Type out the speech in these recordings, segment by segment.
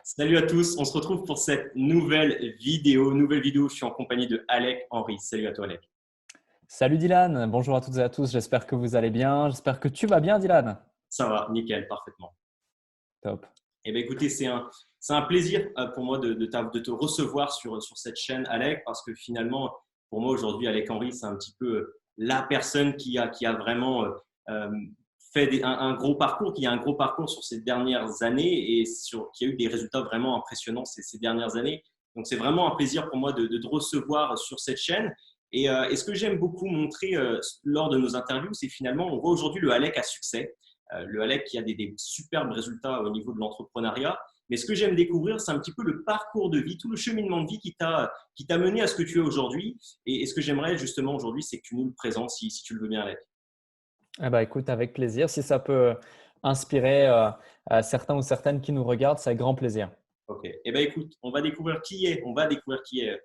Salut à tous, on se retrouve pour cette nouvelle vidéo. Je suis en compagnie de Alec Henry. Salut à toi Alec. Salut Dylan, bonjour à toutes et à tous, j'espère que vous allez bien, j'espère que tu vas bien Dylan. Ça va, nickel, parfaitement. Top. Eh bien écoutez, c'est un plaisir pour moi de te recevoir sur cette chaîne Alec parce que finalement, pour moi aujourd'hui, Alec Henry, c'est un petit peu la personne qui a vraiment euh, fait un gros parcours, qui a un gros parcours sur ces dernières années et qui a eu des résultats vraiment impressionnants ces dernières années. Donc c'est vraiment un plaisir pour moi de te recevoir sur cette chaîne. Et ce que j'aime beaucoup montrer lors de nos interviews, c'est finalement, on voit aujourd'hui le Alec à succès. Le Alec qui a des superbes résultats au niveau de l'entrepreneuriat. Mais ce que j'aime découvrir, c'est un petit peu le parcours de vie, tout le cheminement de vie qui t'a mené à ce que tu es aujourd'hui. Et ce que j'aimerais justement aujourd'hui, c'est que tu nous le présentes si tu le veux bien, Alec. Eh ben, écoute, avec plaisir, si ça peut inspirer certains ou certaines qui nous regardent, c'est avec grand plaisir. Ok. Eh bien, écoute, on va découvrir qui est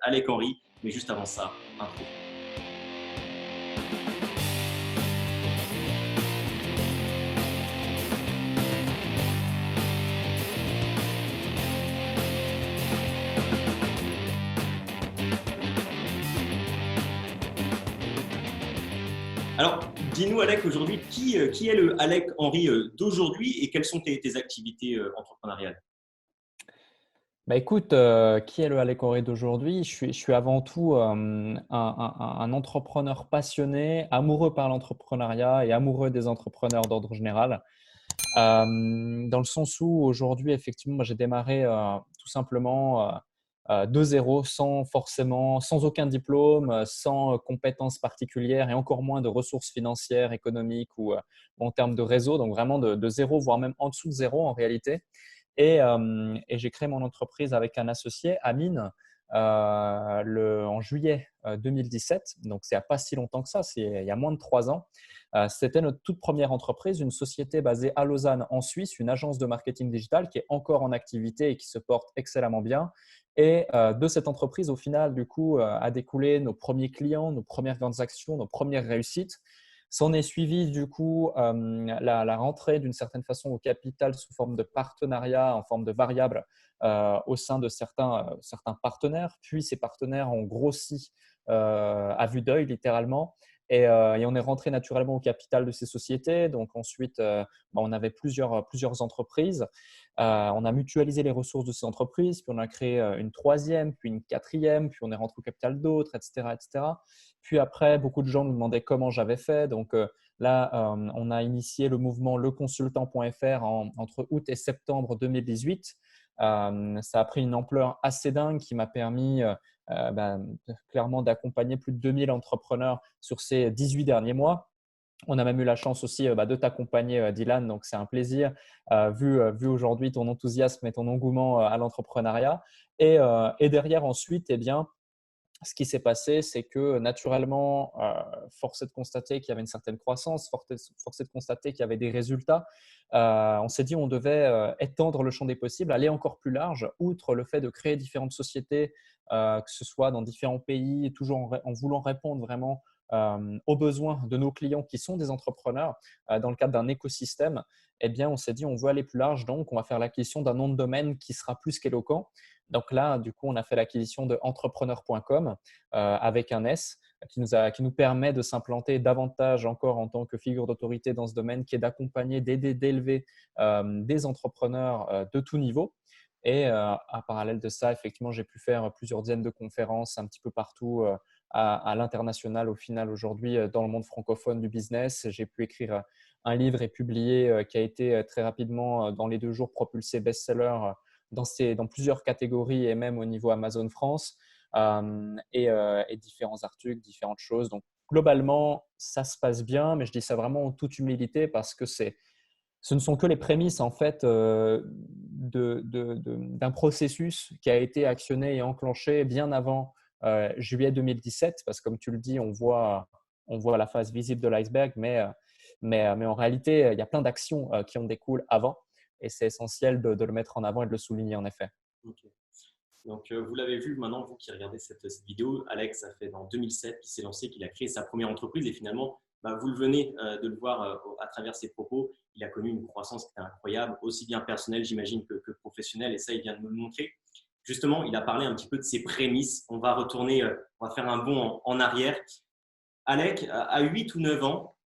Alec Henry. Mais juste avant ça, intro. Alors, dis-nous, Alec, aujourd'hui, qui est le Alec Henry d'aujourd'hui et quelles sont tes activités entrepreneuriales? Bah, écoute, qui est le Alec Horry d'aujourd'hui? Je suis avant tout un entrepreneur passionné, amoureux par l'entrepreneuriat et amoureux des entrepreneurs d'ordre général. Dans le sens où aujourd'hui, effectivement, moi, j'ai démarré tout simplement de zéro, sans aucun diplôme, sans compétences particulières et encore moins de ressources financières, économiques ou en termes de réseau. Donc vraiment de zéro, voire même en dessous de zéro en réalité. Et j'ai créé mon entreprise avec un associé, Amine, en juillet 2017. Donc, c'est il n'y a pas si longtemps que ça, c'est il y a moins de 3 ans. C'était notre toute première entreprise, une société basée à Lausanne, en Suisse, une agence de marketing digital qui est encore en activité et qui se porte excellemment bien. Et de cette entreprise, au final, du coup, a découlé nos premiers clients, nos premières grandes actions, nos premières réussites. S'en est suivi du coup la rentrée d'une certaine façon au capital sous forme de partenariat, en forme de variable au sein de certains partenaires. Puis ces partenaires ont grossi à vue d'œil littéralement. Et on est rentré naturellement au capital de ces sociétés. Donc ensuite, on avait plusieurs entreprises. On a mutualisé les ressources de ces entreprises, puis on a créé une troisième, puis une quatrième, puis on est rentré au capital d'autres, etc., etc. Puis après, beaucoup de gens nous demandaient comment j'avais fait. Donc là, on a initié le mouvement leconsultant.fr entre août et septembre 2018. Ça a pris une ampleur assez dingue qui m'a permis clairement d'accompagner plus de 2000 entrepreneurs sur ces 18 derniers mois. On a même eu la chance aussi de t'accompagner, Dylan, donc c'est un plaisir, vu aujourd'hui ton enthousiasme et ton engouement à l'entrepreneuriat. Et derrière ensuite, eh bien, ce qui s'est passé, c'est que naturellement, force est de constater qu'il y avait une certaine croissance, force est de constater qu'il y avait des résultats. On s'est dit on devait étendre le champ des possibles, aller encore plus large, outre le fait de créer différentes sociétés, que ce soit dans différents pays, toujours en voulant répondre vraiment aux besoins de nos clients qui sont des entrepreneurs dans le cadre d'un écosystème. Eh bien, on s'est dit on veut aller plus large, donc on va faire l'acquisition d'un nom de domaine qui sera plus qu'éloquent. Donc là, du coup, on a fait l'acquisition de entrepreneur.com avec un S qui nous permet de s'implanter davantage encore en tant que figure d'autorité dans ce domaine, qui est d'accompagner, d'aider, d'élever des entrepreneurs de tout niveau. Et à parallèle de ça, effectivement, j'ai pu faire plusieurs dizaines de conférences un petit peu partout à l'international au final aujourd'hui dans le monde francophone du business. J'ai pu écrire un livre et publier qui a été très rapidement dans les 2 jours propulsé best-seller dans plusieurs catégories et même au niveau Amazon France et différents articles, différentes choses. Donc, globalement, ça se passe bien, mais je dis ça vraiment en toute humilité parce que ce ne sont que les prémices en fait d'un processus qui a été actionné et enclenché bien avant juillet 2017 parce que comme tu le dis, on voit la face visible de l'iceberg, mais en réalité, il y a plein d'actions qui en découlent avant et c'est essentiel de le mettre en avant et de le souligner en effet. Ok. Donc, vous l'avez vu maintenant, vous qui regardez cette vidéo, Alex, ça fait dans 2007 qu'il s'est lancé, qu'il a créé sa première entreprise et finalement, vous le venez de le voir à travers ses propos, il a connu une croissance qui était incroyable, aussi bien personnelle, j'imagine, que professionnelle, et ça, il vient de nous le montrer. Justement, il a parlé un petit peu de ses prémices. On va retourner, on va faire un bond en arrière. Alec, à 8 ou 9 ans,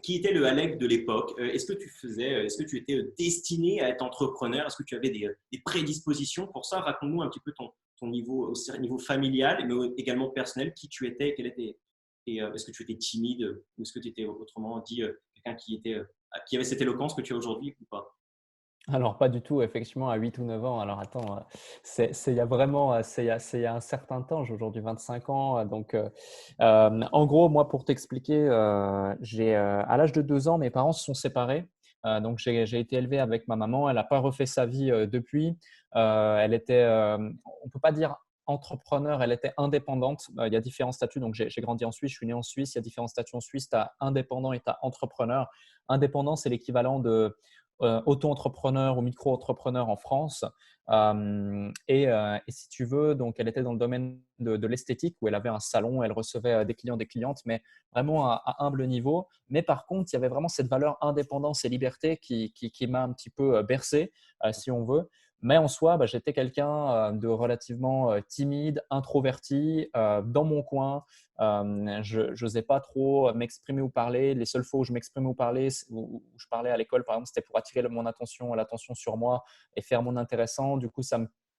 qui était le Alec de l'époque? Est-ce que tu étais destiné à être entrepreneur? Est-ce que tu avais des prédispositions pour ça? Raconte-nous un petit peu ton niveau, au niveau familial, mais également personnel, qui tu étais, est-ce que tu étais timide ou est-ce que tu étais autrement dit quelqu'un qui avait cette éloquence que tu as aujourd'hui ou pas? Alors pas du tout, effectivement, à 8 ou 9 ans. Alors attends, c'est il y a vraiment, c'est il y a un certain temps, j'ai aujourd'hui 25 ans, en gros, moi, pour t'expliquer, à l'âge de 2 ans, mes parents se sont séparés. Donc j'ai été élevé avec ma maman. Elle n'a pas refait sa vie, depuis. Elle était, on peut pas dire entrepreneur, elle était indépendante. Il y a différents statuts, donc j'ai grandi en Suisse, je suis né en Suisse. Il y a différents statuts en Suisse, tu as indépendant et tu as entrepreneur. Indépendant, c'est l'équivalent de auto-entrepreneur ou micro-entrepreneur en France. Et si tu veux, donc elle était dans le domaine de l'esthétique où elle avait un salon, elle recevait des clients, des clientes, mais vraiment à humble niveau. Mais par contre, il y avait vraiment cette valeur indépendance et liberté qui m'a un petit peu bercé, si on veut. Mais en soi, j'étais quelqu'un de relativement timide, introverti, dans mon coin. Je n'osais pas trop m'exprimer ou parler. Les seules fois où je m'exprimais ou parlais, où je parlais à l'école, par exemple, c'était pour attirer mon attention, l'attention sur moi et faire mon intéressant. Du coup,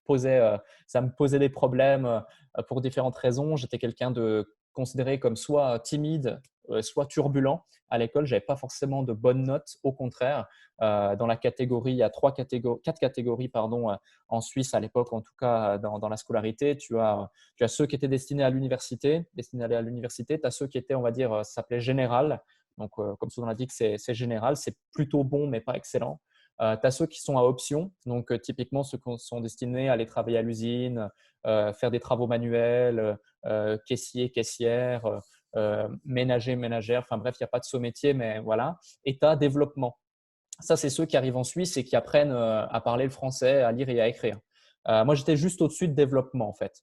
posait, ça me posait des problèmes pour différentes raisons. J'étais quelqu'un de considéré comme soit timide, soit turbulent. À l'école, je n'avais pas forcément de bonnes notes. Au contraire, dans la catégorie, il y a quatre catégories pardon, en Suisse à l'époque, en tout cas dans la scolarité. Tu as ceux qui étaient destinés à l'université, destinés à aller à l'université. Tu as ceux qui étaient, on va dire, ça s'appelait général. Donc, comme son nom l'indique, c'est général. C'est plutôt bon, mais pas excellent. Tu as ceux qui sont à option. Donc, typiquement, ceux qui sont destinés à aller travailler à l'usine, faire des travaux manuels, caissier, caissière, ménager, ménagère. Enfin bref, il n'y a pas de sous-métier, mais voilà. Et tu as développement. Ça, c'est ceux qui arrivent en Suisse et qui apprennent à parler le français, à lire et à écrire. Moi, j'étais juste au-dessus de développement, en fait.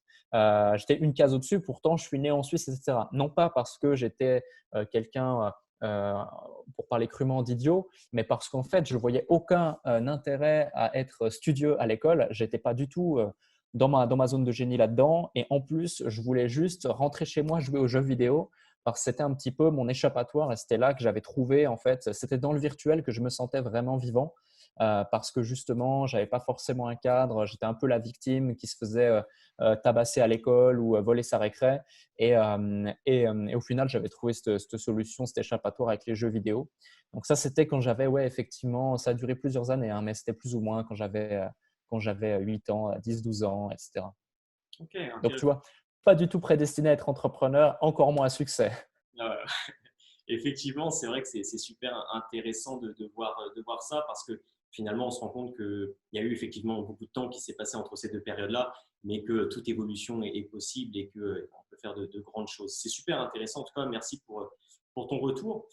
J'étais une case au-dessus, pourtant, je suis né en Suisse, etc. Non pas parce que j'étais quelqu'un, pour parler crûment, d'idiot, mais parce qu'en fait, je ne voyais aucun intérêt à être studieux à l'école. Je n'étais pas du tout dans ma zone de génie là-dedans. Et en plus, je voulais juste rentrer chez moi, jouer aux jeux vidéo parce que c'était un petit peu mon échappatoire et c'était là que j'avais trouvé, en fait, c'était dans le virtuel que je me sentais vraiment vivant parce que justement, j'avais pas forcément un cadre, j'étais un peu la victime qui se faisait tabasser à l'école ou voler sa récré et au final, j'avais trouvé cette solution, cet échappatoire avec les jeux vidéo. Donc ça, c'était quand j'avais, ouais, effectivement, ça a duré plusieurs années, hein, mais c'était plus ou moins quand j'avais 8 ans, 10, 12 ans, etc. Ok, Donc, tu intéressant. vois, pas du tout prédestiné à être entrepreneur, encore moins à succès. Euh, Effectivement, c'est vrai que c'est super intéressant de voir ça parce que finalement, on se rend compte qu'il y a eu effectivement beaucoup de temps qui s'est passé entre ces deux périodes-là, mais que toute évolution est possible et qu'on peut faire de grandes choses. C'est super intéressant. En tout cas, merci pour ton retour.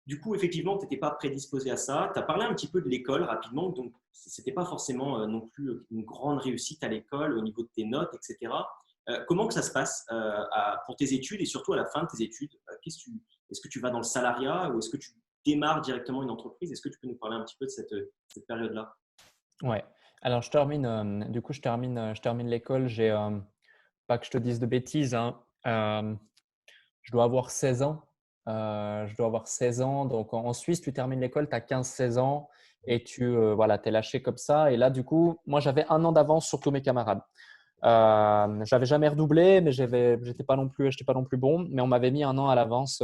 Du coup, effectivement, tu n'étais pas prédisposé à ça. Tu as parlé un petit peu de l'école rapidement, donc ce n'était pas forcément non plus une grande réussite à l'école au niveau de tes notes, etc. Comment que ça se passe pour tes études et surtout à la fin de tes études? Est-ce que tu vas dans le salariat ou est-ce que tu démarres directement une entreprise? Est-ce que tu peux nous parler un petit peu de cette période-là? Ouais. Alors, du coup, je termine l'école. Pas que je te dise de bêtises, hein, je dois avoir 16 ans. Je dois avoir 16 ans. Donc, en Suisse, tu termines l'école, tu as 15-16 ans et voilà, tu es lâché comme ça. Et là, du coup, moi, j'avais un an d'avance sur tous mes camarades. J'avais jamais redoublé, mais j'étais pas non plus bon. Mais on m'avait mis un an à l'avance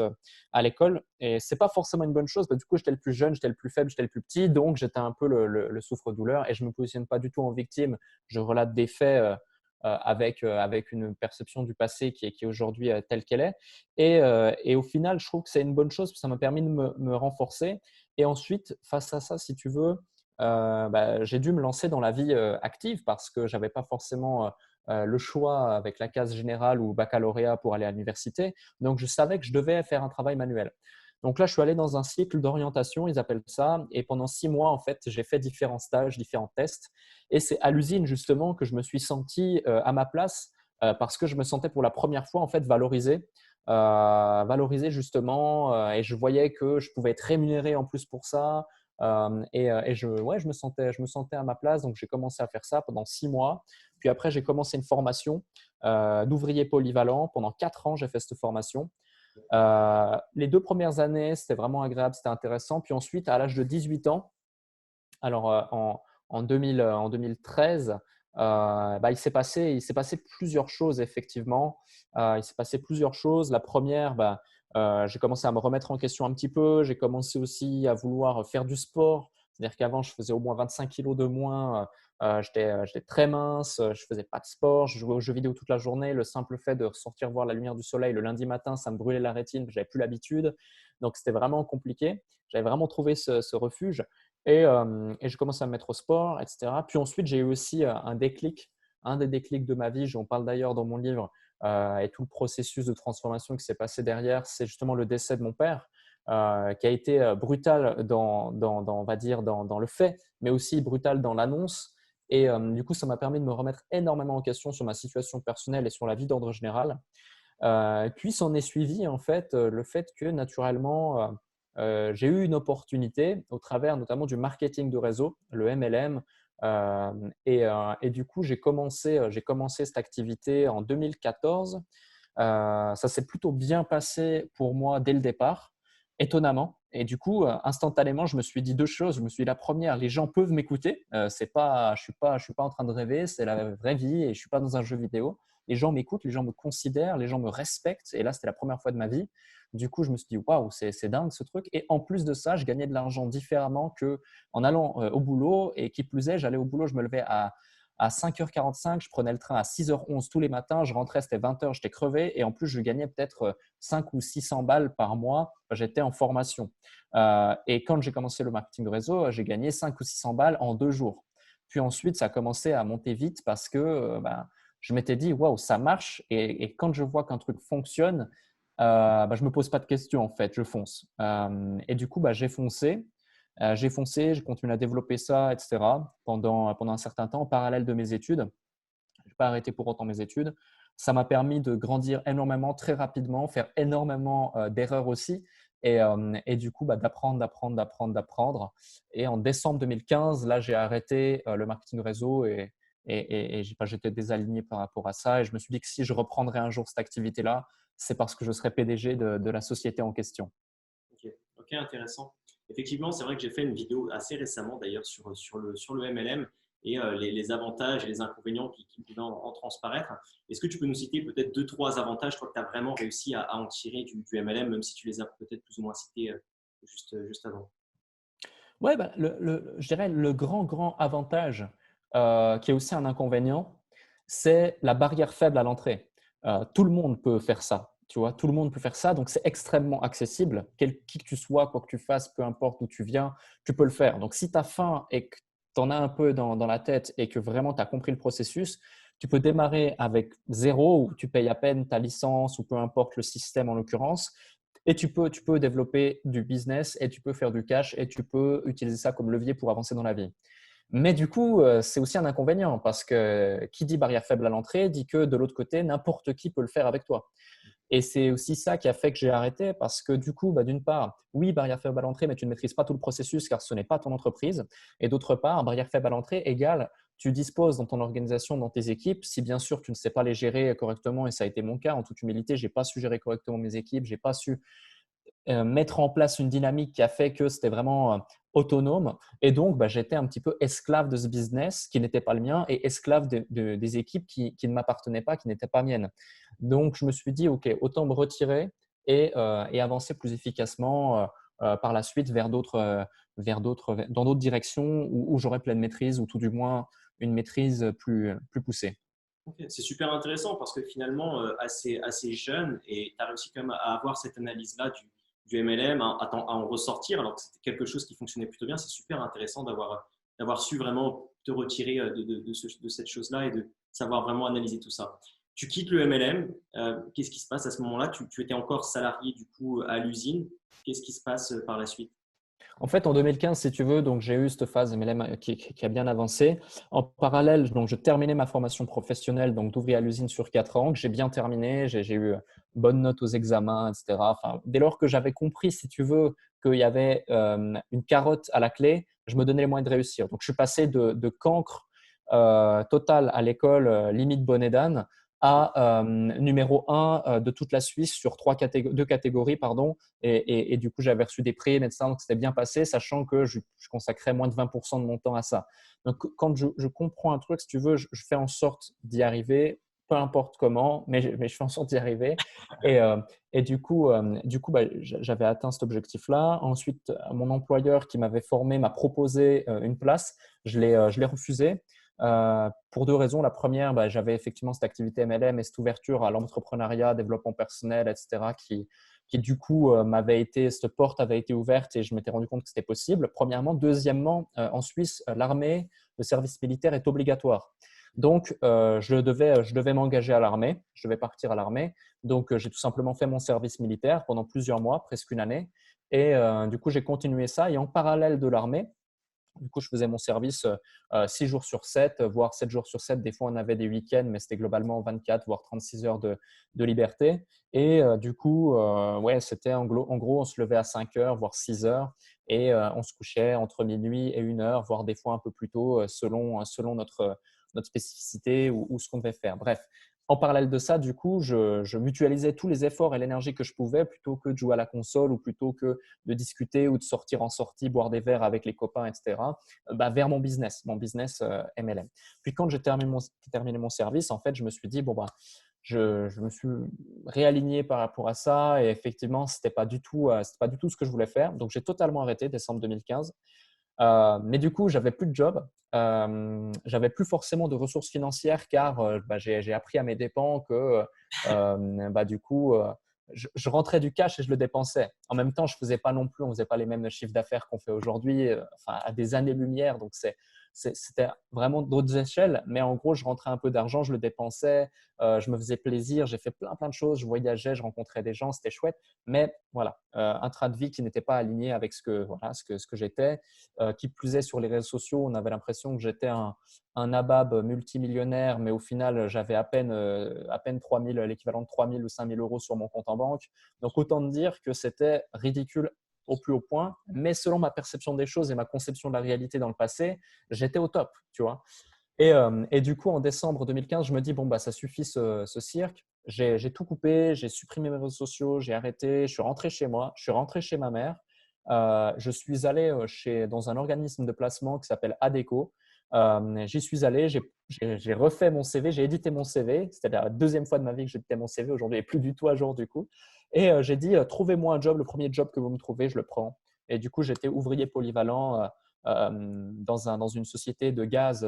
à l'école, et c'est pas forcément une bonne chose. Du coup, j'étais le plus jeune, j'étais le plus faible, j'étais le plus petit, donc j'étais un peu le souffre-douleur. Et je me positionne pas du tout en victime. Je relate des faits avec une perception du passé qui est aujourd'hui telle qu'elle est. Et au final, je trouve que c'est une bonne chose parce que ça m'a permis de me renforcer. Et ensuite, face à ça, si tu veux, j'ai dû me lancer dans la vie active parce que j'avais pas forcément le choix avec la case générale ou baccalauréat pour aller à l'université. Donc, je savais que je devais faire un travail manuel. Donc là, je suis allé dans un cycle d'orientation, ils appellent ça. Et pendant 6 mois, en fait, j'ai fait différents stages, différents tests. Et c'est à l'usine, justement, que je me suis senti à ma place parce que je me sentais pour la première fois, en fait, valorisé valoriser justement et je voyais que je pouvais être rémunéré en plus pour ça. Ouais, je me sentais à ma place, donc j'ai commencé à faire ça pendant 6 mois. Puis après, j'ai commencé une formation d'ouvrier polyvalent. Pendant 4 ans, j'ai fait cette formation. Les 2 premières années, c'était vraiment agréable, c'était intéressant. Puis ensuite, à l'âge de 18 ans, alors en 2013, il s'est passé plusieurs choses effectivement. Il s'est passé plusieurs choses. La première, j'ai commencé à me remettre en question un petit peu. J'ai commencé aussi à vouloir faire du sport. C'est-à-dire qu'avant, je faisais au moins 25 kilos de moins. J'étais très mince. Je ne faisais pas de sport. Je jouais aux jeux vidéo toute la journée. Le simple fait de sortir voir la lumière du soleil le lundi matin, ça me brûlait la rétine. Je n'avais plus l'habitude. Donc, c'était vraiment compliqué. J'avais vraiment trouvé ce refuge. Et je commence à me mettre au sport, etc. Puis ensuite, j'ai eu aussi un déclic, un des déclics de ma vie, j'en parle d'ailleurs dans mon livre, et tout le processus de transformation qui s'est passé derrière, c'est justement le décès de mon père, qui a été brutal on va dire, dans le fait, mais aussi brutal dans l'annonce. Et du coup, ça m'a permis de me remettre énormément en question sur ma situation personnelle et sur la vie d'ordre général. Puis s'en est suivi en fait le fait que naturellement, j'ai eu une opportunité au travers notamment du marketing de réseau, le MLM. Et du coup, j'ai commencé cette activité en 2014. Ça s'est plutôt bien passé pour moi dès le départ, étonnamment. Et du coup, instantanément, je me suis dit deux choses. Je me suis dit la première, les gens peuvent m'écouter. Je suis pas en train de rêver, c'est la vraie vie et je ne suis pas dans un jeu vidéo. Les gens m'écoutent, les gens me considèrent, les gens me respectent. Et là, c'était la première fois de ma vie. Du coup, je me suis dit, waouh, c'est dingue ce truc. Et en plus de ça, je gagnais de l'argent différemment qu'en allant au boulot. Et qui plus est, j'allais au boulot, je me levais à 5h45, je prenais le train à 6h11 tous les matins, je rentrais, c'était 20h, j'étais crevé. Et en plus, je gagnais peut-être 5 ou 600 balles par mois. J'étais en formation. Et quand j'ai commencé le marketing de réseau, j'ai gagné 5 ou 600 balles en 2 jours. Puis ensuite, ça a commencé à monter vite parce que je m'étais dit, waouh, ça marche. Et quand je vois qu'un truc fonctionne, je ne me pose pas de questions en fait, je fonce. Et du coup, j'ai foncé. J'ai continué à développer ça, etc. pendant un certain temps en parallèle de mes études. Je n'ai pas arrêté pour autant mes études. Ça m'a permis de grandir énormément, très rapidement, faire énormément d'erreurs aussi. Et du coup, d'apprendre. Et en décembre 2015, là, j'ai arrêté le marketing réseau et j'étais désaligné par rapport à ça. Et je me suis dit que si je reprendrais un jour cette activité-là, c'est parce que je serais PDG de la société en question. Ok, ok, intéressant. Effectivement, c'est vrai que j'ai fait une vidéo assez récemment d'ailleurs sur le MLM et les avantages et les inconvénients qui pouvaient en transparaître. Est-ce que tu peux nous citer peut-être deux, trois avantages, toi, que tu as vraiment réussi à en tirer du MLM, même si tu les as peut-être plus ou moins cités juste avant? Ouais, je dirais le grand, grand avantage, qui est aussi un inconvénient, c'est la barrière faible à l'entrée. Tout le monde peut faire ça, tu vois, tout le monde peut faire ça, donc c'est extrêmement accessible. Qui que tu sois, quoi que tu fasses, peu importe d'où tu viens, tu peux le faire. Donc, si tu as faim et que tu en as un peu dans la tête et que vraiment tu as compris le processus, tu peux démarrer avec zéro ou tu payes à peine ta licence ou peu importe le système en l'occurrence et tu peux développer du business et tu peux faire du cash et tu peux utiliser ça comme levier pour avancer dans la vie. Mais du coup, c'est aussi un inconvénient parce que qui dit barrière faible à l'entrée dit que de l'autre côté, n'importe qui peut le faire avec toi. Et c'est aussi ça qui a fait que j'ai arrêté parce que du coup, d'une part, oui, barrière faible à l'entrée, mais tu ne maîtrises pas tout le processus car ce n'est pas ton entreprise. Et d'autre part, barrière faible à l'entrée égale tu disposes dans ton organisation, dans tes équipes, si bien sûr tu ne sais pas les gérer correctement, et ça a été mon cas en toute humilité, je n'ai pas su gérer correctement mes équipes, je n'ai pas su mettre en place une dynamique qui a fait que c'était vraiment autonome. Et donc, j'étais un petit peu esclave de ce business qui n'était pas le mien et esclave des équipes qui ne m'appartenaient pas, qui n'étaient pas miennes. Donc, je me suis dit, OK, autant me retirer et avancer plus efficacement par la suite dans d'autres directions où j'aurais pleine maîtrise ou tout du moins une maîtrise plus poussée. Ok, c'est super intéressant parce que finalement, assez jeune, et tu as réussi quand même à avoir cette analyse-là du MLM, à en ressortir, alors que c'était quelque chose qui fonctionnait plutôt bien. C'est super intéressant d'avoir su vraiment te retirer de cette chose-là et de savoir vraiment analyser tout ça. Tu quittes le MLM, qu'est-ce qui se passe à ce moment-là? Tu étais encore salarié du coup à l'usine. Qu'est-ce qui se passe par la suite? En fait, en 2015, si tu veux, donc j'ai eu cette phase MLM qui a bien avancé. En parallèle, donc je terminais ma formation professionnelle donc d'ouvrier à l'usine sur 4 ans, que j'ai bien terminé. J'ai eu bonne note aux examens, etc. Enfin, dès lors que j'avais compris, si tu veux, qu'il y avait une carotte à la clé, je me donnais les moyens de réussir. Donc, je suis passé de cancre total à l'école, limite bonnet d'âne, à numéro un de toute la Suisse sur deux catégories, pardon. Et du coup, j'avais reçu des prix, médecins, donc c'était bien passé, sachant que je consacrais moins de 20% de mon temps à ça. Donc, quand je comprends un truc, si tu veux, je fais en sorte d'y arriver, peu importe comment, mais je fais en sorte d'y arriver. Et, euh, et du coup, j'avais atteint cet objectif-là. Ensuite, mon employeur qui m'avait formé m'a proposé une place. Je l'ai refusé pour deux raisons. La première, j'avais effectivement cette activité MLM et cette ouverture à l'entrepreneuriat, développement personnel, etc., qui du coup, cette porte avait été ouverte et je m'étais rendu compte que c'était possible. Premièrement. Deuxièmement, en Suisse, l'armée, le service militaire est obligatoire. Donc, je devais m'engager à l'armée, je devais partir à l'armée. Donc, j'ai tout simplement fait mon service militaire pendant plusieurs mois, presque une année. Et du coup, j'ai continué ça. Et en parallèle de l'armée, du coup, je faisais mon service 6 jours sur 7, voire 7 jours sur 7. Des fois, on avait des week-ends, mais c'était globalement 24, voire 36 heures de liberté. Et du coup, ouais, c'était en gros, on se levait à 5 heures, voire 6 heures, et on se couchait entre minuit et 1 heure, voire des fois un peu plus tôt, selon notre spécificité ou ce qu'on devait faire. Bref, en parallèle de ça, du coup, je mutualisais tous les efforts et l'énergie que je pouvais plutôt que de jouer à la console ou plutôt que de discuter ou de sortir en sortie, boire des verres avec les copains, etc., vers mon business MLM. Puis quand j'ai terminé mon service, en fait, je me suis dit, bon, je me suis réaligné par rapport à ça et effectivement, c'était pas du tout ce que je voulais faire. Donc, j'ai totalement arrêté décembre 2015. Mais du coup, j'avais plus de job, j'avais plus forcément de ressources financières car j'ai appris à mes dépens que du coup, je rentrais du cash et je le dépensais. En même temps, je faisais pas non plus, on faisait pas les mêmes chiffres d'affaires qu'on fait aujourd'hui, enfin à des années-lumière. Donc c'était vraiment d'autres échelles. Mais en gros, je rentrais un peu d'argent, je le dépensais, je me faisais plaisir, j'ai fait plein de choses, je voyageais, je rencontrais des gens, c'était chouette. Mais voilà, un train de vie qui n'était pas aligné avec ce que j'étais. Qui plus est, sur les réseaux sociaux, on avait l'impression que j'étais un nabab multimillionnaire, mais au final, j'avais à peine 3000, l'équivalent de 3000 ou 5000 euros sur mon compte en banque. Donc, autant dire que c'était ridicule au plus haut point. Mais selon ma perception des choses et ma conception de la réalité dans le passé, j'étais au top, tu vois. Et du coup, en décembre 2015, je me dis, bon, ça suffit ce cirque. J'ai tout coupé, j'ai supprimé mes réseaux sociaux, j'ai arrêté, je suis rentré chez moi, je suis rentré chez ma mère. Je suis allé dans un organisme de placement qui s'appelle ADECO. J'y suis allé, j'ai refait mon CV, j'ai édité mon CV. C'était la deuxième fois de ma vie que j'éditais mon CV. Aujourd'hui, il n'est plus du tout à jour du coup. Et j'ai dit, trouvez-moi un job, le premier job que vous me trouvez, je le prends. Et du coup, j'étais ouvrier polyvalent dans une société de gaz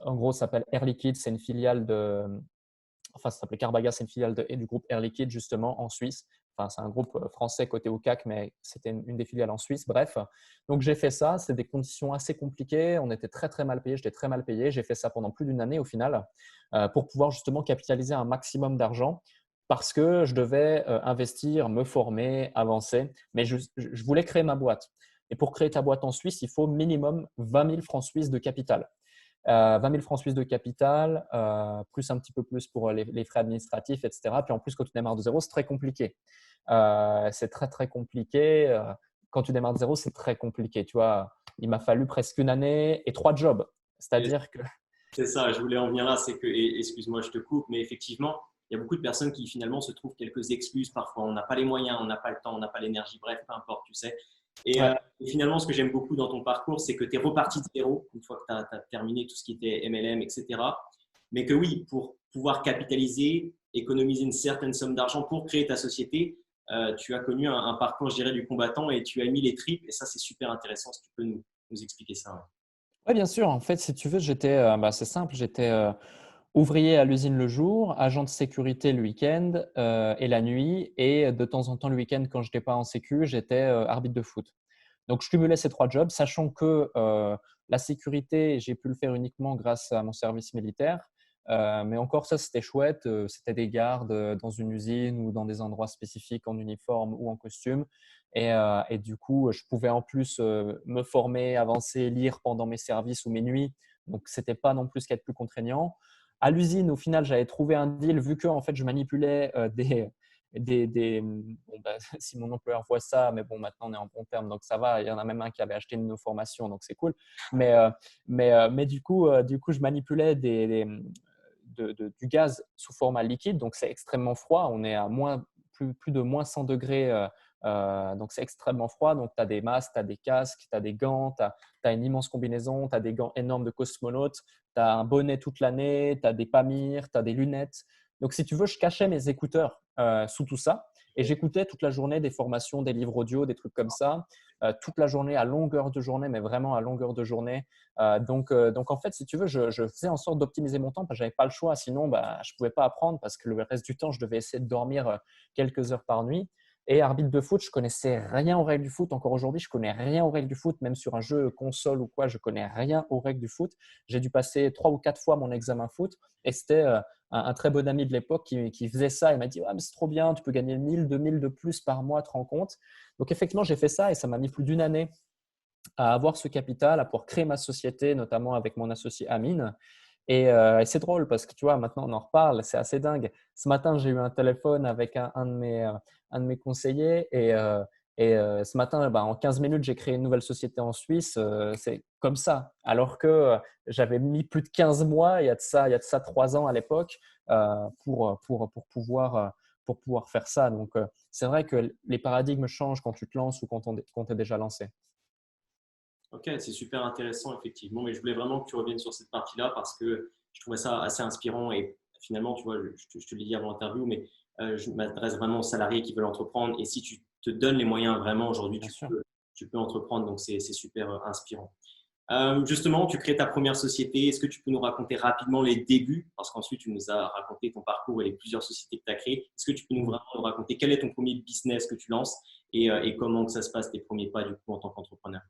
en gros, ça s'appelle Air Liquide. C'est une filiale ça s'appelait Carbagas, c'est une filiale du groupe Air Liquide justement en Suisse. Enfin, c'est un groupe français côté OCAC, mais c'était une des filiales en Suisse. Bref, donc j'ai fait ça. C'était des conditions assez compliquées. On était très mal payé. J'étais très mal payé. J'ai fait ça pendant plus d'une année au final pour pouvoir justement capitaliser un maximum d'argent parce que je devais investir, me former, avancer. Mais je voulais créer ma boîte. Et pour créer ta boîte en Suisse, il faut minimum 20 000 francs suisses de capital. 20 000 francs suisses de capital, plus un petit peu plus pour les frais administratifs, etc. Puis en plus, quand tu démarres de zéro, c'est très compliqué. C'est très compliqué. Quand tu démarres de zéro, c'est très compliqué. Tu vois, il m'a fallu presque une année et 3 jobs. C'est-à-dire que… C'est ça, je voulais en venir là, c'est que, et excuse-moi, je te coupe, mais effectivement, il y a beaucoup de personnes qui finalement se trouvent quelques excuses parfois. On n'a pas les moyens, on n'a pas le temps, on n'a pas l'énergie, bref, peu importe, tu sais. Ouais. Et finalement, ce que j'aime beaucoup dans ton parcours, c'est que tu es reparti de zéro une fois que tu as terminé tout ce qui était MLM, etc. Mais que oui, pour pouvoir capitaliser, économiser une certaine somme d'argent pour créer ta société, tu as connu un parcours, je dirais, du combattant et tu as mis les tripes. Et ça, c'est super intéressant. Si tu peux nous expliquer ça. Ouais. Oui, bien sûr. En fait, si tu veux, c'est simple. J'étais ouvrier à l'usine le jour, agent de sécurité le week-end et la nuit. Et de temps en temps, le week-end, quand je n'étais pas en sécu, j'étais arbitre de foot. Donc, je cumulais ces 3 jobs, sachant que la sécurité, j'ai pu le faire uniquement grâce à mon service militaire. Mais encore ça, c'était chouette. C'était des gardes dans une usine ou dans des endroits spécifiques en uniforme ou en costume. Et du coup, je pouvais en plus me former, avancer, lire pendant mes services ou mes nuits. Donc, ce n'était pas non plus ce qu'il y a de plus contraignant. À l'usine, au final, j'avais trouvé un deal vu que en fait, je manipulais bon, bah, si mon employeur voit ça, mais bon, maintenant on est en bon terme, donc ça va. Il y en a même un qui avait acheté une de nos formations, donc c'est cool. Mais du coup, je manipulais du gaz sous format liquide, donc c'est extrêmement froid. On est à plus de moins 100 degrés, donc c'est extrêmement froid. Donc tu as des masques, tu as des casques, tu as des gants, tu as une immense combinaison, tu as des gants énormes de cosmonautes, tu as un bonnet toute l'année, tu as des pamires, tu as des lunettes. Donc si tu veux, je cachais mes écouteurs sous tout ça et j'écoutais toute la journée des formations, des livres audio, des trucs comme ça, toute la journée à longueur de journée, mais vraiment à longueur de journée. Donc, en fait, si tu veux, je faisais en sorte d'optimiser mon temps parce que je n'avais pas le choix. Sinon, bah, je ne pouvais pas apprendre parce que le reste du temps, je devais essayer de dormir quelques heures par nuit. Et arbitre de foot, je connaissais rien aux règles du foot. Encore aujourd'hui, je connais rien aux règles du foot. Même sur un jeu console ou quoi, je connais rien aux règles du foot. J'ai dû passer 3 ou 4 fois mon examen foot. Et c'était un très bon ami de l'époque qui faisait ça. Il m'a dit, ouais, mais c'est trop bien, tu peux gagner 1000, 2000 de plus par mois, te rends compte. Donc effectivement, j'ai fait ça et ça m'a mis plus d'une année à avoir ce capital, à pouvoir créer ma société, notamment avec mon associé Amine. Et c'est drôle parce que tu vois, maintenant on en reparle, c'est assez dingue. Ce matin, j'ai eu un téléphone avec un de mes conseillers et ce matin, bah, en 15 minutes, j'ai créé une nouvelle société en Suisse. C'est comme ça. Alors que j'avais mis plus de 15 mois, il y a de ça 3 ans à l'époque, pour pouvoir faire ça. Donc, c'est vrai que les paradigmes changent quand tu te lances ou quand tu es déjà lancé. Ok, c'est super intéressant, effectivement. Mais je voulais vraiment que tu reviennes sur cette partie-là parce que je trouvais ça assez inspirant. Et finalement, tu vois, je te l'ai dit avant l'interview, mais je m'adresse vraiment aux salariés qui veulent entreprendre. Et si tu te donnes les moyens vraiment aujourd'hui, Bien sûr. tu peux entreprendre. Donc, c'est super inspirant. Justement, tu crées ta première société. Est-ce que tu peux nous raconter rapidement les débuts? Parce qu'ensuite, tu nous as raconté ton parcours et les plusieurs sociétés que tu as créées. Est-ce que tu peux nous Mhm. vraiment nous raconter quel est ton premier business que tu lances et comment que ça se passe tes premiers pas du coup en tant qu'entrepreneur?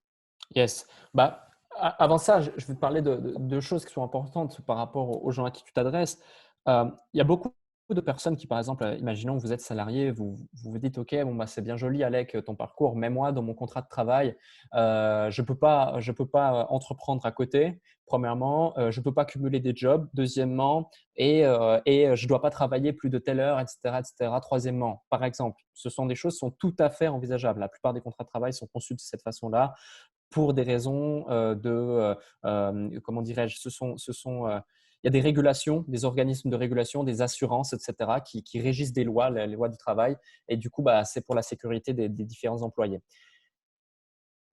Yes. Bah, avant ça, je vais te parler de choses qui sont importantes par rapport aux gens à qui tu t'adresses. Il y a beaucoup de personnes qui, par exemple, imaginons que vous êtes salarié, vous dites, OK, bon, bah, c'est bien joli, Alec, ton parcours, mais moi, dans mon contrat de travail, je peux pas entreprendre à côté, premièrement. Je ne peux pas cumuler des jobs, deuxièmement, et je ne dois pas travailler plus de telle heure, etc., etc., troisièmement. Par exemple, ce sont des choses qui sont tout à fait envisageables. La plupart des contrats de travail sont conçus de cette façon-là pour des raisons comment dirais-je, il y a des régulations, des organismes de régulation, des assurances, etc., qui régissent des lois, les lois du travail. Et du coup, bah, c'est pour la sécurité des différents employés.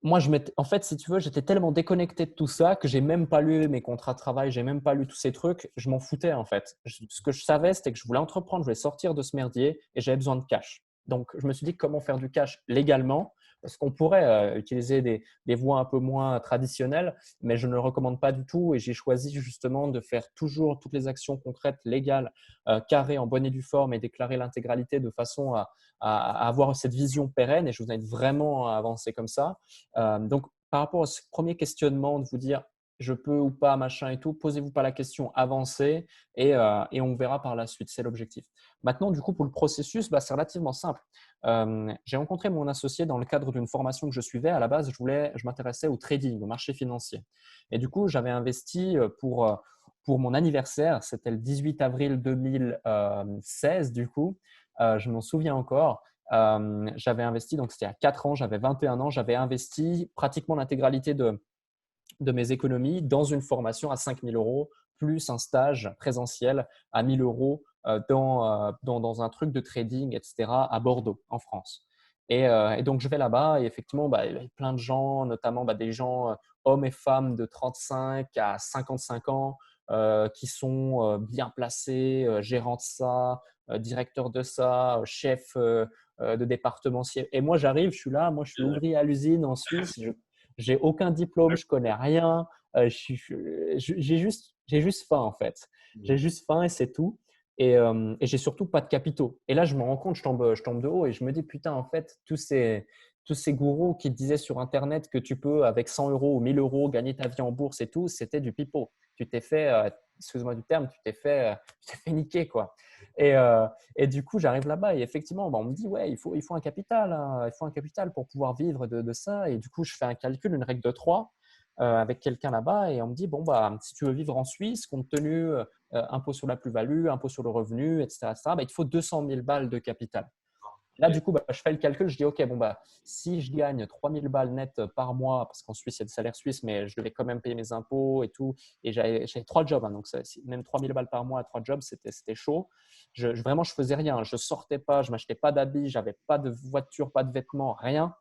Moi, en fait, si tu veux, j'étais tellement déconnecté de tout ça que j'ai même pas lu mes contrats de travail, j'ai même pas lu tous ces trucs. Je m'en foutais en fait. Ce que je savais, c'était que je voulais entreprendre, je voulais sortir de ce merdier et j'avais besoin de cash. Donc, je me suis dit comment faire du cash légalement, parce qu'on pourrait utiliser des voies un peu moins traditionnelles, mais je ne le recommande pas du tout. Et j'ai choisi justement de faire toujours toutes les actions concrètes, légales, carrées, en bonne et due forme et déclarer l'intégralité de façon à avoir cette vision pérenne. Et je vous invite vraiment à avancer comme ça. Donc, par rapport à ce premier questionnement de vous dire je peux ou pas, machin et tout, posez-vous pas la question, avancez et on verra par la suite. C'est l'objectif. Maintenant, du coup, pour le processus, bah, c'est relativement simple. J'ai rencontré mon associé dans le cadre d'une formation que je suivais. À la base, je m'intéressais au trading, au marché financier. Et du coup, j'avais investi pour mon anniversaire, c'était le 18 avril 2016, du coup, je m'en souviens encore. J'avais investi, donc c'était à 4 ans, j'avais 21 ans, j'avais investi pratiquement l'intégralité de mes économies dans une formation à 5 000 euros, plus un stage présentiel à 1 000 euros dans un truc de trading, etc., à Bordeaux, en France. Et donc, je vais là-bas et effectivement, bah, il y avait plein de gens, notamment bah, des gens, hommes et femmes de 35 à 55 ans, qui sont bien placés, gérants de ça, directeurs de ça, chefs de département. Et moi, j'arrive, je suis là, moi, je suis ouvrier à l'usine en Suisse, j'ai aucun diplôme, je connais rien. J'ai juste faim en fait. J'ai juste faim et c'est tout. Et j'ai surtout pas de capitaux. Et là, je me rends compte, je tombe de haut et je me dis putain, en fait, tous ces gourous qui te disaient sur Internet que tu peux, avec 100 euros ou 1000 euros, gagner ta vie en bourse et tout, c'était du pipeau. Tu t'es fait excuse-moi du terme, tu t'es fait niquer, quoi. Et du coup, j'arrive là-bas et effectivement, on me dit, ouais, il faut un capital, hein, il faut un capital pour pouvoir vivre de ça. Et du coup, je fais un calcul, une règle de 3 avec quelqu'un là-bas et on me dit, bon, si tu veux vivre en Suisse, compte tenu impôt sur la plus-value, impôt sur le revenu, etc., il te faut 200 000 balles de capital. Là, du coup, je fais le calcul, je dis, OK, si je gagne 3 000 balles net par mois, parce qu'en Suisse, il y a le salaire suisse, mais je devais quand même payer mes impôts et tout, et j'avais 3 jobs, hein, donc même 3 000 balles par mois à 3 jobs, c'était chaud. Vraiment, je faisais rien, je sortais pas, je m'achetais pas d'habits, j'avais pas de voiture, pas de vêtements, rien.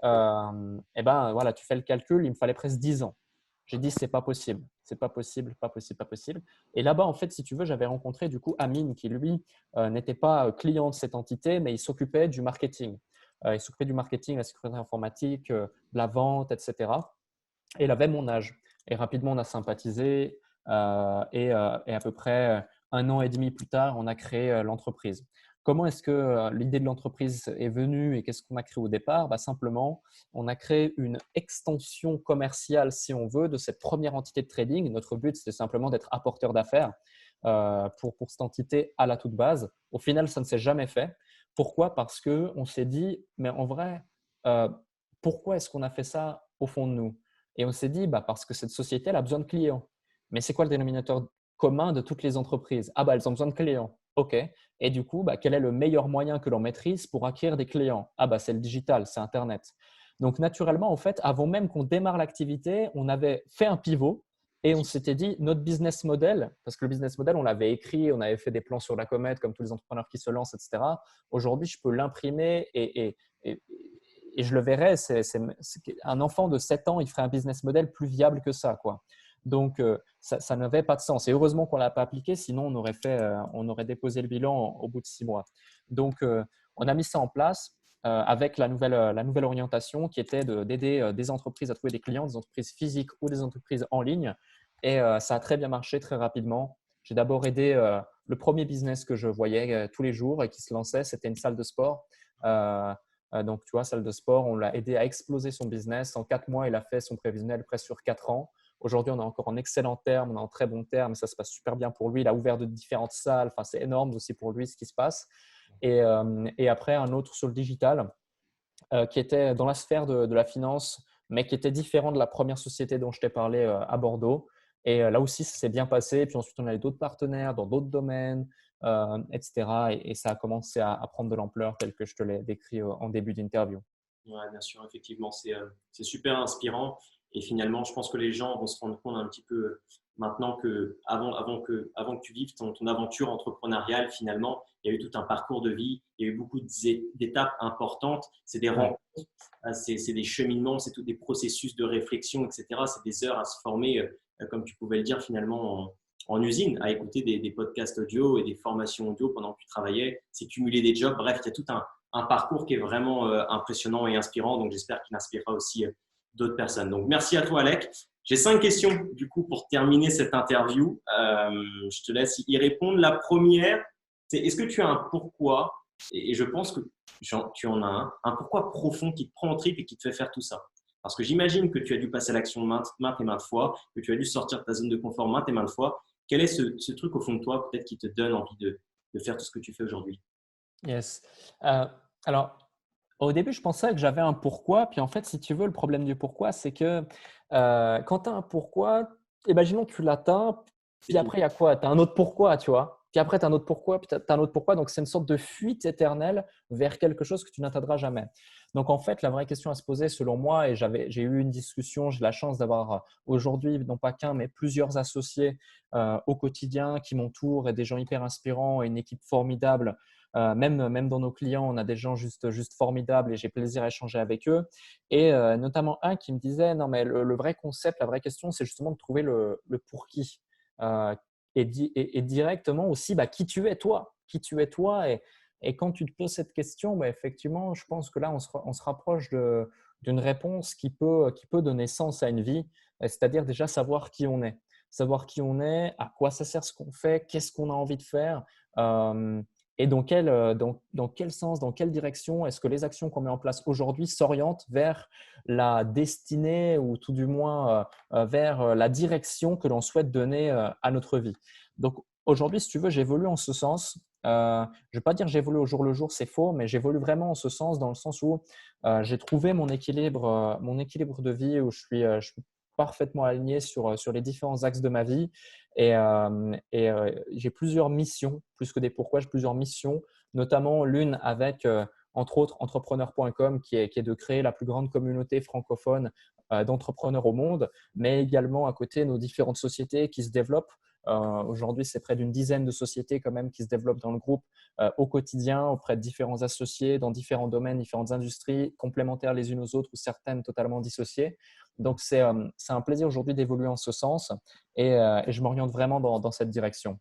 Et ben voilà, tu fais le calcul, il me fallait presque 10 ans. J'ai dit, c'est pas possible, c'est pas possible, pas possible, pas possible. Et là-bas, en fait, si tu veux, j'avais rencontré du coup Amine qui, lui, n'était pas client de cette entité, mais il s'occupait du marketing. Il s'occupait du marketing, la sécurité informatique, de la vente, etc. Et il avait mon âge. Et rapidement, on a sympathisé et à peu près 1 an et demi plus tard, on a créé l'entreprise. Comment est-ce que l'idée de l'entreprise est venue et qu'est-ce qu'on a créé au départ? Simplement, on a créé une extension commerciale, si on veut, de cette première entité de trading. Notre but, c'était simplement d'être apporteur d'affaires pour cette entité à la toute base. Au final, ça ne s'est jamais fait. Pourquoi? Parce qu'on s'est dit, mais en vrai, euh, pourquoi est-ce qu'on a fait ça au fond de nous? Et on s'est dit, parce que cette société, elle a besoin de clients. Mais c'est quoi le dénominateur commun de toutes les entreprises? Elles ont besoin de clients. OK. Et du coup, quel est le meilleur moyen que l'on maîtrise pour acquérir des clients? C'est le digital, c'est Internet. Donc, naturellement, en fait, avant même qu'on démarre l'activité, on avait fait un pivot et on s'était dit, notre business model, parce que le business model, on l'avait écrit, on avait fait des plans sur la comète, comme tous les entrepreneurs qui se lancent, etc. Aujourd'hui, je peux l'imprimer et je le verrais, un enfant de 7 ans, il ferait un business model plus viable que ça, quoi. Donc, ça n'avait pas de sens. Et heureusement qu'on ne l'a pas appliqué, sinon on aurait déposé le bilan au bout de 6 mois. Donc, on a mis ça en place avec la nouvelle orientation qui était d'aider des entreprises à trouver des clients, des entreprises physiques ou des entreprises en ligne. Et ça a très bien marché très rapidement. J'ai d'abord aidé le premier business que je voyais tous les jours et qui se lançait, c'était une salle de sport. Donc, tu vois, salle de sport, on l'a aidé à exploser son business. En 4 mois, il a fait son prévisionnel presque sur 4 ans. Aujourd'hui, on est encore en excellent terme, on est en très bon terme. Ça se passe super bien pour lui. Il a ouvert de différentes salles. Enfin, c'est énorme aussi pour lui ce qui se passe. Et après, un autre sur le digital qui était dans la sphère de la finance, mais qui était différent de la première société dont je t'ai parlé à Bordeaux. Et là aussi, ça s'est bien passé. Puis ensuite, on a eu d'autres partenaires dans d'autres domaines, etc. Et ça a commencé à prendre de l'ampleur tel que je te l'ai décrit en début d'interview. Ouais, bien sûr, effectivement, c'est super inspirant. Et finalement, je pense que les gens vont se rendre compte un petit peu maintenant que avant que tu vives ton aventure entrepreneuriale, finalement, il y a eu tout un parcours de vie, il y a eu beaucoup d'étapes importantes. C'est des Ouais. rencontres, c'est des cheminements, c'est tout des processus de réflexion, etc. C'est des heures à se former, comme tu pouvais le dire, finalement, en usine, à écouter des podcasts audio et des formations audio pendant que tu travaillais. C'est cumuler des jobs. Bref, il y a tout un parcours qui est vraiment impressionnant et inspirant. Donc, j'espère qu'il inspirera aussi d'autres personnes. Donc, merci à toi, Alec. J'ai 5 questions, du coup, pour terminer cette interview. Je te laisse y répondre. La première, c'est est-ce que tu as un pourquoi? Et je pense que tu en as un pourquoi profond qui te prend en trip et qui te fait faire tout ça. Parce que j'imagine que tu as dû passer à l'action maintes et maintes fois, que tu as dû sortir de ta zone de confort maintes et maintes fois. Quel est ce truc au fond de toi, peut-être, qui te donne envie de faire tout ce que tu fais aujourd'hui? Yes. Alors, au début, je pensais que j'avais un pourquoi. Puis en fait, si tu veux, le problème du pourquoi, c'est que quand tu as un pourquoi, imaginons que tu l'atteins, C'est puis fini. après, il y a quoi? Tu as un autre pourquoi, tu vois? Puis après, tu as un autre pourquoi, puis tu as un autre pourquoi. Donc, c'est une sorte de fuite éternelle vers quelque chose que tu n'atteindras jamais. Donc, en fait, la vraie question à se poser, selon moi, et j'ai eu une discussion, j'ai la chance d'avoir aujourd'hui, non pas qu'un, mais plusieurs associés au quotidien qui m'entourent et des gens hyper inspirants et une équipe formidable. Même dans nos clients, on a des gens juste formidables et j'ai plaisir à échanger avec eux. Et notamment un qui me disait, non, mais le vrai concept, la vraie question, c'est justement de trouver le pour qui. Euh, et directement aussi, qui tu es toi. Qui tu es toi. Et quand tu te poses cette question, effectivement, je pense que là, on se rapproche d'une réponse qui peut donner sens à une vie, c'est-à-dire déjà savoir qui on est. Savoir qui on est, à quoi ça sert ce qu'on fait, qu'est-ce qu'on a envie de faire. et dans quel sens, dans quelle direction est-ce que les actions qu'on met en place aujourd'hui s'orientent vers la destinée ou tout du moins vers la direction que l'on souhaite donner à notre vie. Donc aujourd'hui, si tu veux, j'évolue en ce sens. Je ne vais pas dire j'évolue au jour le jour, c'est faux, mais j'évolue vraiment en ce sens, dans le sens où j'ai trouvé mon équilibre de vie où je suis parfaitement aligné sur les différents axes de ma vie. J'ai plusieurs missions, plus que des pourquoi, j'ai plusieurs missions, notamment l'une avec, entre autres, entrepreneur.com, qui est de créer la plus grande communauté francophone d'entrepreneurs au monde, mais également à côté nos différentes sociétés qui se développent. Aujourd'hui, c'est près d'une dizaine de sociétés quand même qui se développent dans le groupe au quotidien auprès de différents associés dans différents domaines, différentes industries, complémentaires les unes aux autres ou certaines totalement dissociées. Donc, c'est un plaisir aujourd'hui d'évoluer en ce sens et je m'oriente vraiment dans cette direction.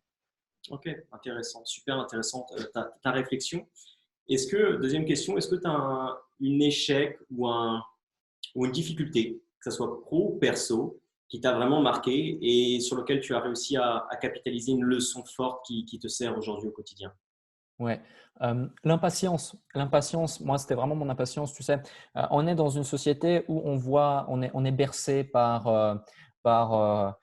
Ok, intéressant, super intéressante ta réflexion. Deuxième question, est-ce que tu as une échec ou une difficulté, que ce soit pro ou perso, qui t'a vraiment marqué et sur lequel tu as réussi à capitaliser une leçon forte qui te sert aujourd'hui au quotidien? Ouais, l'impatience, moi, c'était vraiment mon impatience, tu sais. On est dans une société où on est bercé par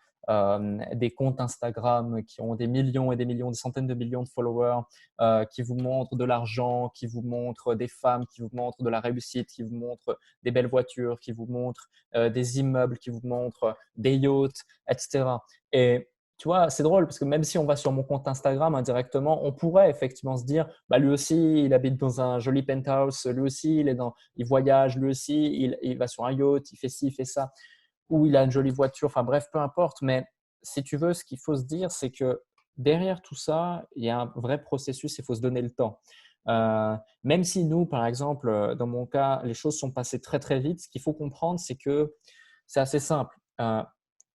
des comptes Instagram qui ont des millions et des millions, des centaines de millions de followers, qui vous montrent de l'argent, qui vous montrent des femmes, qui vous montrent de la réussite, qui vous montrent des belles voitures, qui vous montrent des immeubles, qui vous montrent des yachts, etc. Et tu vois, c'est drôle parce que même si on va sur mon compte Instagram indirectement, on pourrait effectivement se dire, bah, lui aussi, il habite dans un joli penthouse, lui aussi, il voyage, lui aussi, il va sur un yacht, il fait ci, il fait ça, ou il a une jolie voiture, enfin bref, peu importe. Mais si tu veux, ce qu'il faut se dire, c'est que derrière tout ça, il y a un vrai processus, il faut se donner le temps. Même si nous, par exemple, dans mon cas, les choses sont passées très, très vite, ce qu'il faut comprendre, c'est que c'est assez simple.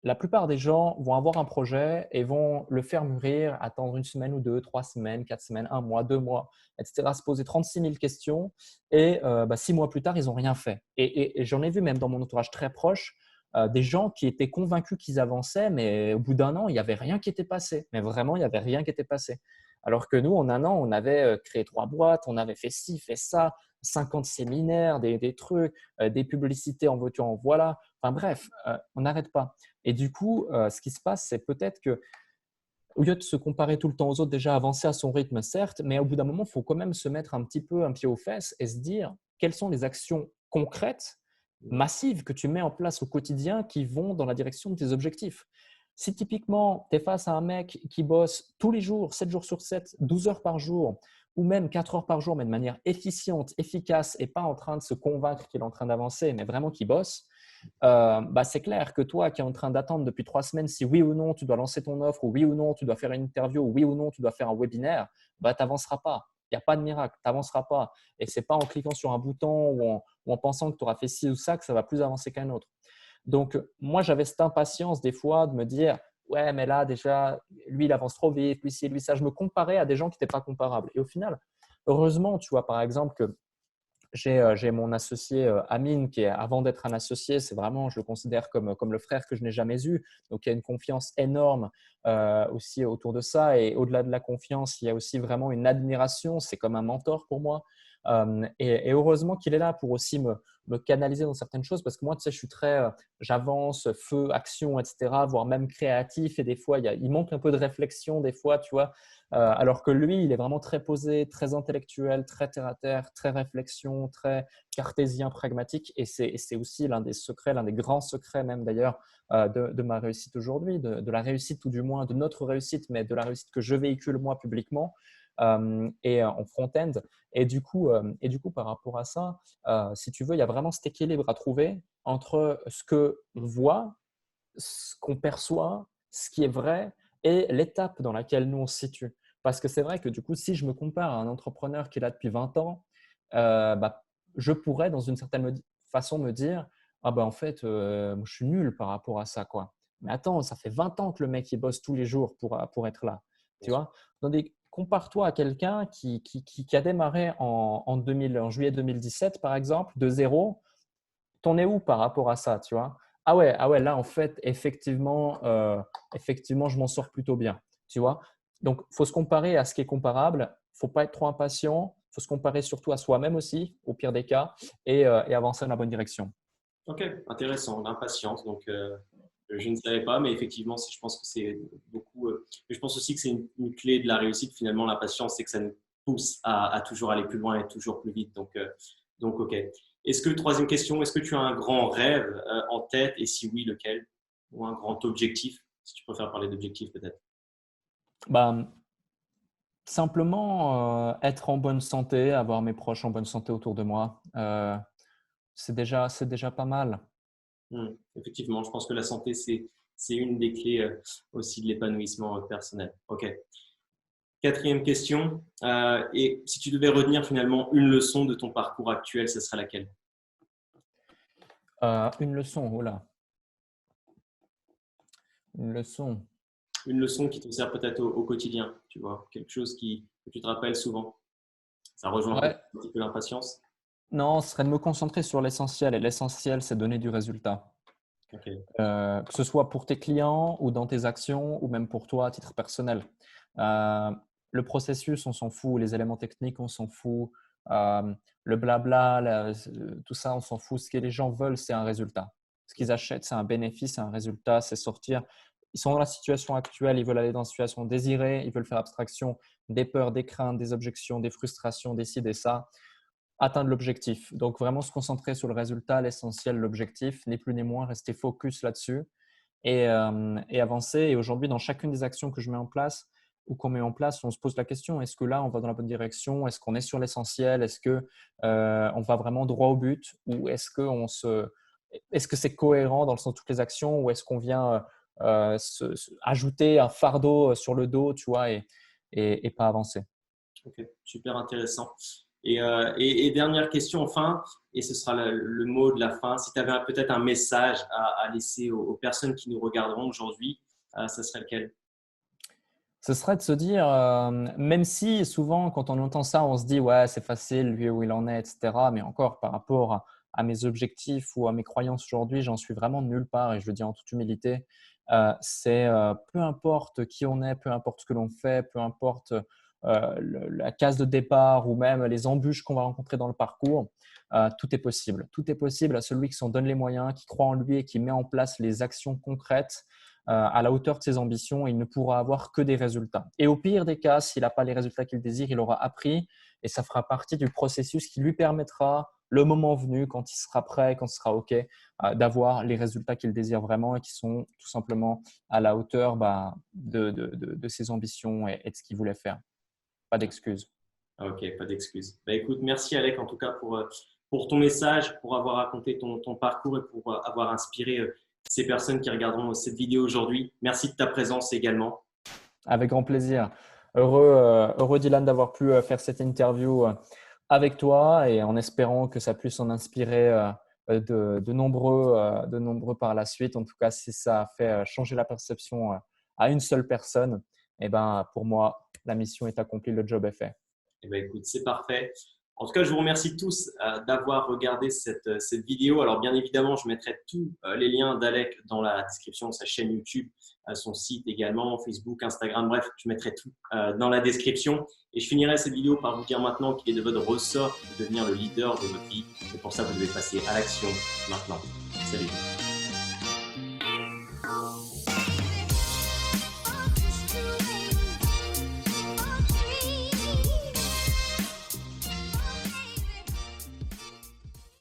La plupart des gens vont avoir un projet et vont le faire mûrir, attendre une semaine ou deux, 3 semaines, 4 semaines, un mois, 2 mois, etc. Se poser 36 000 questions et 6 mois plus tard, ils n'ont rien fait. Et j'en ai vu même dans mon entourage très proche des gens qui étaient convaincus qu'ils avançaient, mais au bout d'un an, il n'y avait rien qui était passé. Mais vraiment, il n'y avait rien qui était passé. Alors que nous, en un an, on avait créé 3 boîtes, on avait fait ci, fait ça, 50 séminaires, des trucs, des publicités en voiture, en voilà. Enfin bref, on n'arrête pas. Et du coup, ce qui se passe, c'est peut-être que au lieu de se comparer tout le temps aux autres, déjà avancer à son rythme, certes, mais au bout d'un moment, il faut quand même se mettre un petit peu un pied aux fesses et se dire quelles sont les actions concrètes, massives que tu mets en place au quotidien qui vont dans la direction de tes objectifs. Si typiquement, tu es face à un mec qui bosse tous les jours, 7 jours sur 7, 12 heures par jour, ou même 4 heures par jour, mais de manière efficiente, efficace, et pas en train de se convaincre qu'il est en train d'avancer, mais vraiment qui bosse, c'est clair que toi qui es en train d'attendre depuis 3 semaines si oui ou non tu dois lancer ton offre, ou oui ou non tu dois faire une interview, ou oui ou non tu dois faire un webinaire, tu n'avanceras pas. Il n'y a pas de miracle, tu n'avanceras pas. Et ce n'est pas en cliquant sur un bouton ou en pensant que tu auras fait ci ou ça que ça va plus avancer qu'un autre. Donc, moi, j'avais cette impatience des fois de me dire, ouais, mais là, déjà, lui, il avance trop vite, lui, ci, lui, ça. Je me comparais à des gens qui n'étaient pas comparables. Et au final, heureusement, tu vois, par exemple, que j'ai mon associé Amine qui est, avant d'être un associé, c'est vraiment, je le considère comme le frère que je n'ai jamais eu. Donc, il y a une confiance énorme aussi autour de ça. Et au-delà de la confiance, il y a aussi vraiment une admiration. C'est comme un mentor pour moi. Et heureusement qu'il est là pour aussi me canaliser dans certaines choses parce que moi, tu sais, je suis très, j'avance, feu, action, etc., voire même créatif. Et des fois, il manque un peu de réflexion, des fois, tu vois. Alors que lui, il est vraiment très posé, très intellectuel, très terre à terre, très réflexion, très cartésien, pragmatique. Et c'est aussi l'un des secrets, l'un des grands secrets même d'ailleurs de ma réussite aujourd'hui, de la réussite ou du moins de notre réussite, mais de la réussite que je véhicule moi publiquement et en front-end. Et du coup, par rapport à ça, si tu veux, il y a vraiment cet équilibre à trouver entre ce qu'on voit, ce qu'on perçoit, ce qui est vrai et l'étape dans laquelle nous on se situe. Parce que c'est vrai que du coup, si je me compare à un entrepreneur qui est là depuis 20 ans, je pourrais dans une certaine façon me dire, ah en fait, moi, je suis nul par rapport à ça, quoi. Mais attends, ça fait 20 ans que le mec il bosse tous les jours pour être là, Bien tu sûr. vois. Compare-toi à quelqu'un qui a démarré en juillet 2017, par exemple, de zéro. T'en es où par rapport à ça, tu vois? Ah ouais, là, en fait, effectivement, je m'en sors plutôt bien, tu vois? Donc, il faut se comparer à ce qui est comparable faut pas être trop impatient. Il faut se comparer surtout à soi-même aussi, au pire des cas, et avancer dans la bonne direction. Ok, intéressant, l'impatience. Donc, je ne savais pas, mais effectivement, je pense que c'est beaucoup. Mais je pense aussi que c'est une clé de la réussite, finalement, l'impatience, c'est que ça nous pousse à toujours aller plus loin et toujours plus vite. Donc ok. Est-ce que, troisième question, est-ce que tu as un grand rêve en tête et si oui, lequel? Ou un grand objectif, si tu préfères parler d'objectif peut-être. Bah, simplement être en bonne santé, avoir mes proches en bonne santé autour de moi, c'est déjà pas mal. Effectivement, je pense que la santé, c'est une des clés aussi de l'épanouissement personnel. Ok. Quatrième question. Et si tu devais retenir finalement une leçon de ton parcours actuel, ce serait laquelle? Une leçon, oh là, une leçon. Une leçon qui te sert peut-être au quotidien, tu vois, quelque chose que tu te rappelles souvent. Ça rejoint Ouais, un petit peu l'impatience. non, ce serait de me concentrer sur l'essentiel. Et l'essentiel, c'est donner du résultat. Ok. Que ce soit pour tes clients ou dans tes actions ou même pour toi à titre personnel. Euh, le processus, on s'en fout. Les éléments techniques, on s'en fout. Le blabla, tout ça, on s'en fout. Ce que les gens veulent, c'est un résultat. Ce qu'ils achètent, c'est un bénéfice, c'est un résultat, c'est sortir. Ils sont dans la situation actuelle, ils veulent aller dans la situation désirée, ils veulent faire abstraction des peurs, des craintes, des objections, des frustrations, des ci, des ça, atteindre l'objectif. Donc, vraiment se concentrer sur le résultat, l'essentiel, l'objectif, ni plus ni moins, rester focus là-dessus et avancer. Et aujourd'hui, dans chacune des actions que je mets en place ou qu'on met en place, on se pose la question, est-ce que là, on va dans la bonne direction? Est-ce qu'on est sur l'essentiel? Est-ce que on va vraiment droit au but? Ou est-ce que c'est cohérent dans le sens de toutes les actions? Ou est-ce qu'on vient ajouter un fardeau sur le dos, tu vois, et pas avancer? Ok, super intéressant. Et dernière question enfin, et ce sera le mot de la fin. Si tu avais peut-être un message à laisser aux personnes qui nous regarderont aujourd'hui, ça serait lequel? Ce serait de se dire, même si souvent quand on entend ça, on se dit ouais, c'est facile, lui où il en est, etc. Mais encore par rapport à mes objectifs ou à mes croyances aujourd'hui, j'en suis vraiment nulle part et je le dis en toute humilité. C'est peu importe qui on est, peu importe ce que l'on fait, peu importe la case de départ ou même les embûches qu'on va rencontrer dans le parcours, tout est possible. Tout est possible à celui qui s'en donne les moyens, qui croit en lui et qui met en place les actions concrètes à la hauteur de ses ambitions, il ne pourra avoir que des résultats. Et au pire des cas, s'il n'a pas les résultats qu'il désire, il aura appris et ça fera partie du processus qui lui permettra, le moment venu, quand il sera prêt, quand ce sera OK, d'avoir les résultats qu'il désire vraiment et qui sont tout simplement à la hauteur de ses ambitions et de ce qu'il voulait faire. Pas d'excuses. Ok, pas d'excuses. Bah, écoute, merci Alec en tout cas pour ton message, pour avoir raconté ton parcours et pour avoir inspiré ces personnes qui regarderont cette vidéo aujourd'hui. Merci de ta présence également. Avec grand plaisir. Heureux Dylan d'avoir pu faire cette interview avec toi et en espérant que ça puisse en inspirer de nombreux par la suite. En tout cas, si ça a fait changer la perception à une seule personne, eh ben, pour moi, la mission est accomplie, le job est fait. Eh ben, écoute, c'est parfait. En tout cas, je vous remercie tous d'avoir regardé cette vidéo. Alors, bien évidemment, je mettrai tous les liens d'Alec dans la description de sa chaîne YouTube, son site également, Facebook, Instagram, bref, je mettrai tout dans la description. Et je finirai cette vidéo par vous dire maintenant qu'il est de votre ressort de devenir le leader de votre vie. Et pour ça, vous devez passer à l'action maintenant. Salut!